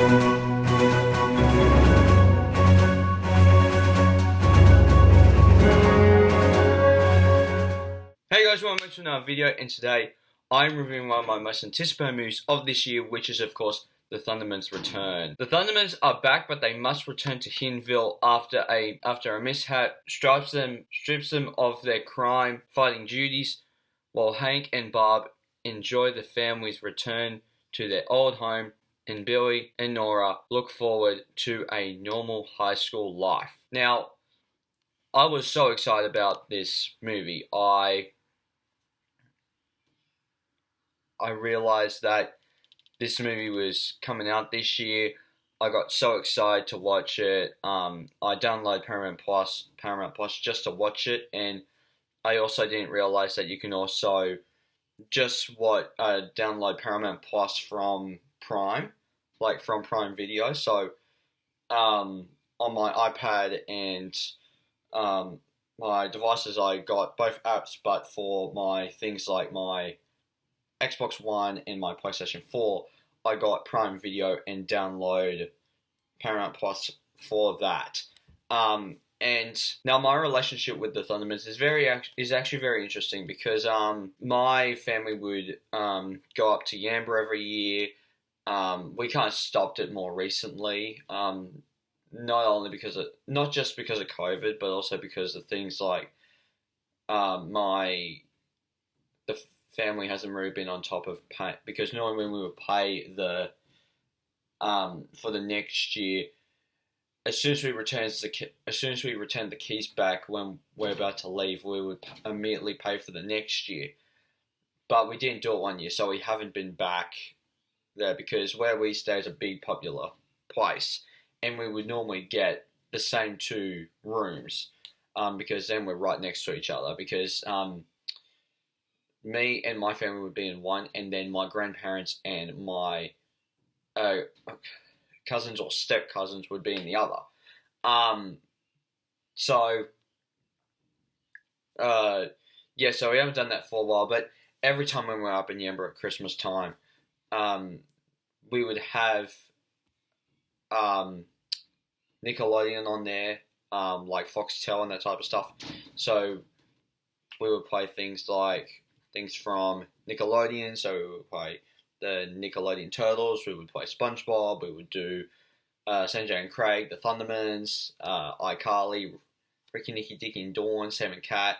Hey guys, welcome back to another video, and today I'm reviewing one of my most anticipated movies of this year, which is of course The Thundermans Return. The Thundermans are back, but they must return to Hinville after a mishap strips them of their crime fighting duties, while Hank and Barb enjoy the family's return to their old home, and Billy and Nora look forward to a normal high school life. Now, I was so excited about this movie. I realized that this movie was coming out this year. I got so excited to watch it. I downloaded Paramount Plus just to watch it, and I also didn't realize that you can also just download Paramount Plus from Prime, like from Prime Video. So on my iPad and my devices, I got both apps, but for my things like my Xbox One and my PlayStation 4, I got Prime Video and download Paramount Plus for that. And now my relationship with the Thundermans is actually very interesting because my family would go up to Yamba every year. We kind of stopped it more recently. Not just because of COVID, but also because of things like the family hasn't really been on top of pay, because normally when we would pay for the next year, as soon as we return the keys back when we're about to leave, we would immediately pay for the next year. But we didn't do it one year, so we haven't been back there, because where we stay is a big popular place, and we would normally get the same two rooms, because then we're right next to each other, because me and my family would be in one, and then my grandparents and my cousins or step cousins would be in the other. So we haven't done that for a while, but every time when we're up in Yamba at Christmas time, we would have Nickelodeon on there, like Foxtel and that type of stuff. So we would play things from Nickelodeon. So we would play the Nickelodeon Turtles, we would play SpongeBob, we would do Sanjay and Craig, the Thundermans, iCarly, Ricky, Nikki, Dicky and Dawn, Sam and Cat.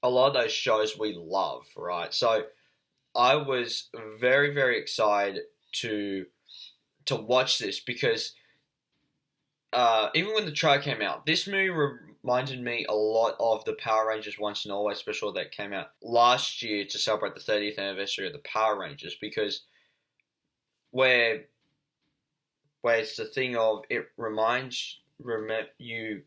A lot of those shows we love, right? So I was very, very excited to watch this, because even when the trailer came out, this movie reminded me a lot of the Power Rangers Once and Always special that came out last year to celebrate the 30th anniversary of the Power Rangers, because where it's the thing of it reminds you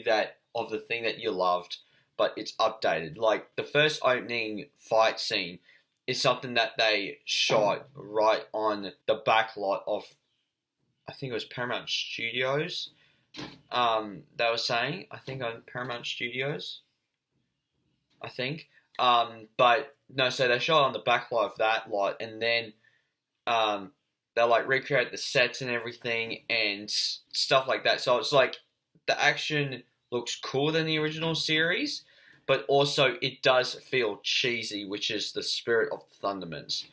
that of the thing that you loved, but it's updated. Like the first opening fight scene is something that they shot right on the back lot of, I think it was Paramount Studios. They were saying, I think on Paramount Studios, I think. But no, so they shot on the back lot of that lot, and then they like recreate the sets and everything and stuff like that. So it's like the action looks cooler than the original series, but also it does feel cheesy, which is the spirit of the Thundermans.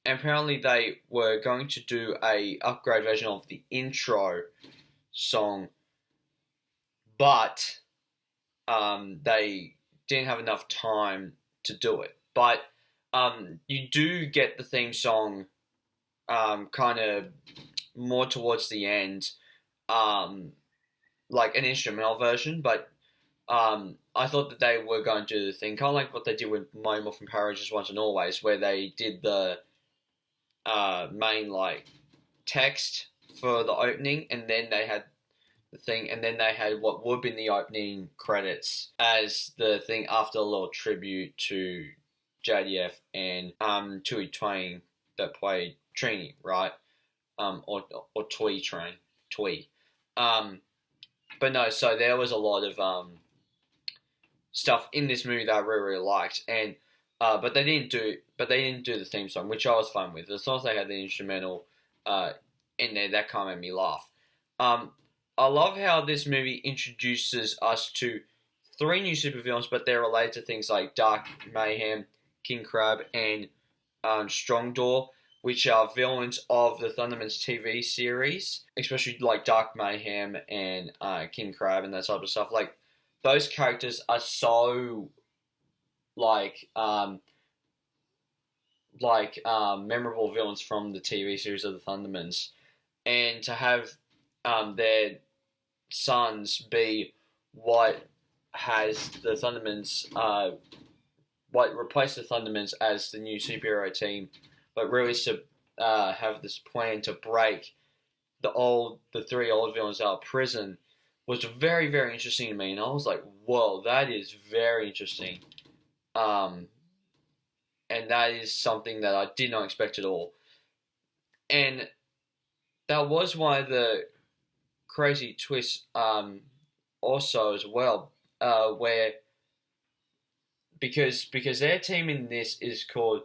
And apparently they were going to do a upgrade version of the intro song, but they didn't have enough time to do it. But you do get the theme song kind of more towards the end, like an instrumental version, but I thought that they were going to do the thing, kind of like what they did with Mighty Morphin Power Rangers Once and Always, where they did the main like text for the opening, and then they had the thing, and then they had what would have been the opening credits as the thing after a little tribute to JDF and Tui Twain that played Trini, right? Or Tui Train, Tui. But no, so there was a lot of stuff in this movie that I really, really liked, and But they didn't do the theme song, which I was fine with. As long as they had the instrumental in there, that kind of made me laugh. I love how this movie introduces us to three new supervillains, but they're related to things like Dark Mayhem, King Crab, and Strongjaw, which are villains of the Thundermans TV series, especially like Dark Mayhem and King Crab and that type of stuff. Like, those characters are so memorable villains from the TV series of the Thundermans, and to have their sons be what has the Thundermans, what replaced the Thundermans as the new superhero team, but really to have this plan to break the three old villains out of prison was very, very interesting to me, and I was like, whoa, that is very interesting. And that is something that I did not expect at all. And that was one of the crazy twists also as well, where because their team in this is called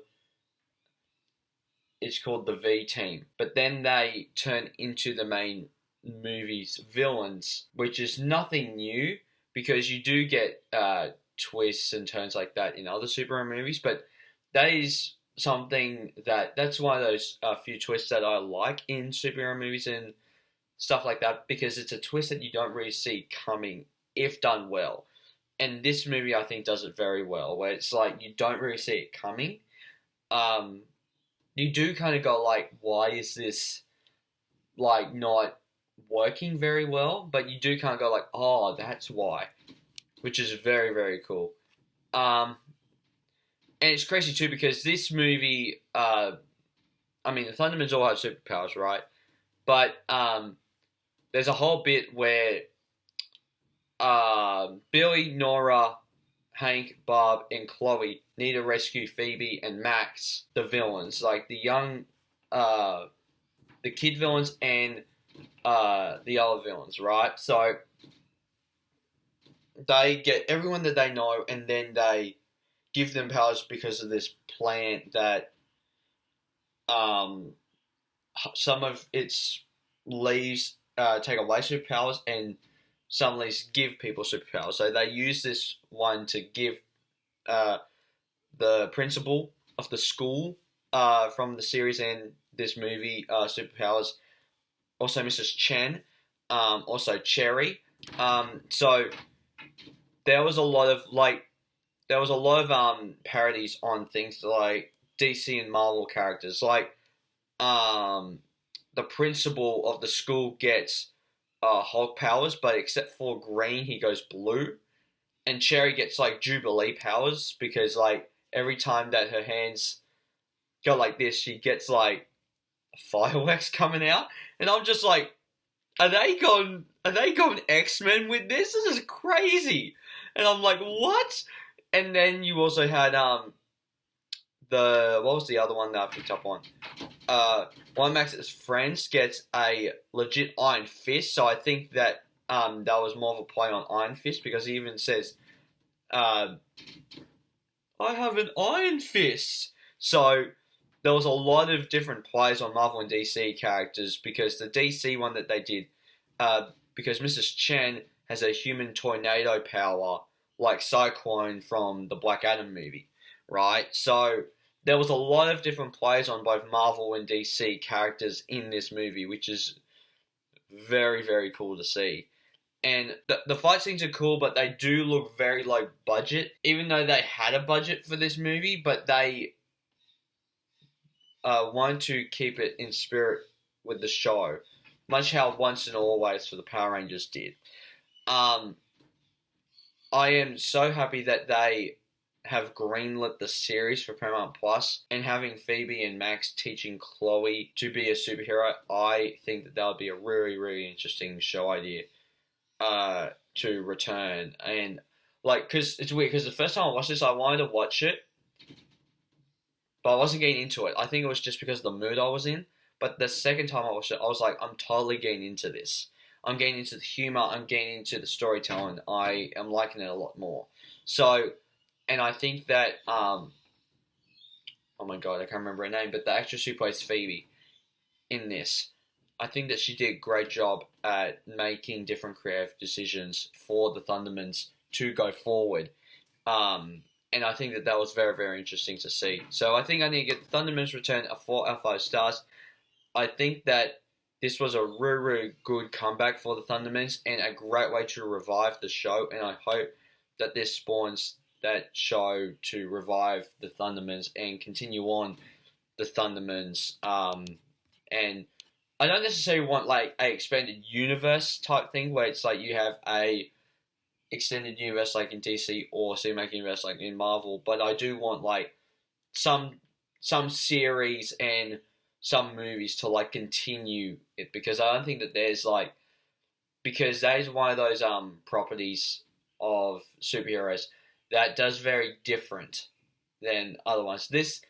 the V Team, but then they turn into the main movie's villains, which is nothing new because you do get twists and turns like that in other superhero movies, but that is something that's one of those few twists that I like in superhero movies and stuff like that, because it's a twist that you don't really see coming if done well. And this movie, I think, does it very well, where it's like you don't really see it coming. You do kind of go like, why is this like not working very well? But you do kind of go like, oh, that's why, which is very, very cool. And it's crazy too because this movie, I mean, the Thundermans all have superpowers, right? But there's a whole bit where Billy, Nora, Hank, Bob, and Chloe need to rescue Phoebe and Max, the villains, like the young, the kid villains and the other villains, right? So they get everyone that they know, and then they give them powers because of this plant that some of its leaves take away superpowers, and some leaves give people superpowers. So they use this one to give the principal of the school from the series and this movie superpowers. Also Mrs. Chen, also Cherry. So there was a lot of parodies on things like DC and Marvel characters. Like the principal of the school gets Hulk powers, but except for green, he goes blue. And Cherry gets like Jubilee powers because like every time that her hands go like this, she gets like fireworks coming out. And I'm just like, are they going X-Men with this? This is crazy. And I'm like, what? And then you also had what was the other one that I picked up on? One of Max's friends gets a legit Iron Fist, so I think that that was more of a play on Iron Fist because he even says, I have an Iron Fist. So there was a lot of different plays on Marvel and DC characters because the DC one that they did, because Mrs. Chen has a human tornado power like Cyclone from the Black Adam movie, right? So there was a lot of different plays on both Marvel and DC characters in this movie, which is very, very cool to see. And the fight scenes are cool, but they do look very low budget, even though they had a budget for this movie, but they wanted to keep it in spirit with the show, much how Once and Always for the Power Rangers did. I am so happy that they have greenlit the series for Paramount Plus, and having Phoebe and Max teaching Chloe to be a superhero, I think that would be a really, really interesting show idea to return. And like, because it's weird, because the first time I watched this, I wanted to watch it, but I wasn't getting into it. I think it was just because of the mood I was in. But the second time I watched it, I was like, I'm totally getting into this. I'm getting into the humor. I'm getting into the storytelling. I am liking it a lot more. So, and I think that oh my god, I can't remember her name, but the actress who plays Phoebe in this, I think that she did a great job at making different creative decisions for the Thundermans to go forward. And I think that that was very, very interesting to see. So I think I need to get the Thundermans Return a 4 out of 5 stars. I think that this was a really, really good comeback for the Thundermans and a great way to revive the show. And I hope that this spawns that show to revive the Thundermans and continue on the Thundermans. And I don't necessarily want like a expanded universe type thing where it's like you have a extended universe like in DC or cinematic universe like in Marvel, but I do want like some series and some movies to like continue it, because I don't think that there's like, because that is one of those properties of superheroes that does very different than other ones. This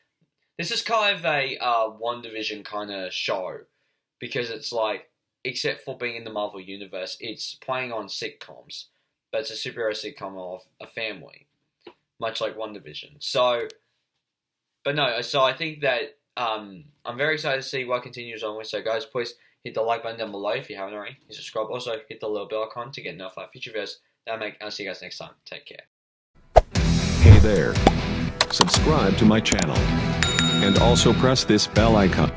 is kind of a WandaVision kind of show, because it's like, except for being in the Marvel universe, it's playing on sitcoms, but it's a superhero sitcom of a family, much like WandaVision. So, but no, so I think that I'm very excited to see what continues on with. So guys, please hit the like button down below if you haven't already. Hit subscribe. Also, hit the little bell icon to get notified future videos that I make. I'll see you guys next time. Take care. Hey there. Subscribe to my channel. And also press this bell icon.